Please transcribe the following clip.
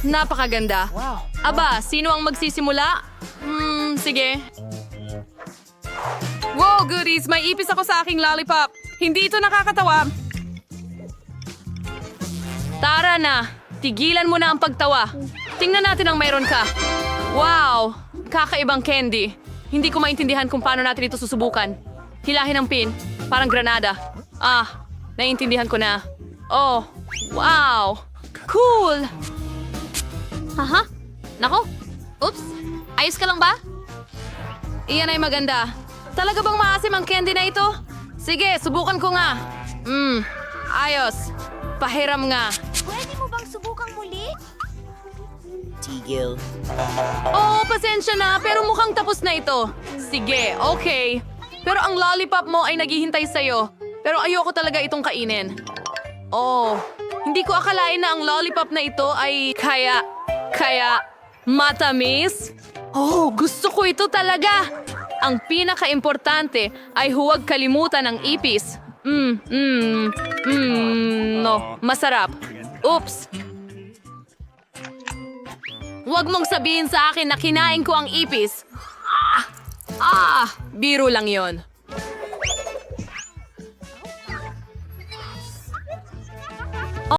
Napakaganda. Aba, sino ang magsisimula? Sige. Wow, goodies! May ipis ako sa aking lollipop. Hindi ito nakakatawa. Tara na. Tigilan mo na ang pagtawa. Tingnan natin ang mayroon ka. Wow! Kakaibang candy. Hindi ko maintindihan kung paano natin ito susubukan. Hilahin ang pin. Parang granada. Naiintindihan ko na. Oh, wow! Cool! Haha? Nako? Oops! Ayos ka lang ba? Iyan ay maganda. Talaga bang maasim ang candy na ito? Sige, subukan ko nga. Ayos. Pahiram nga. Pwede mo bang subukang muli? Tigil. Oh, pasensya na, pero mukhang tapos na ito. Sige, okay. Pero ang lollipop mo ay naghihintay sa'yo. Pero ayoko talaga itong kainin. Oh, hindi ko akalain na ang lollipop na ito ay kaya matamis. Oh, gusto ko ito talaga. Ang pinaka-importante ay huwag kalimutan ang ipis. No, masarap. Oops. Huwag mong sabihin sa akin na kinain ko ang ipis. Biro lang yon.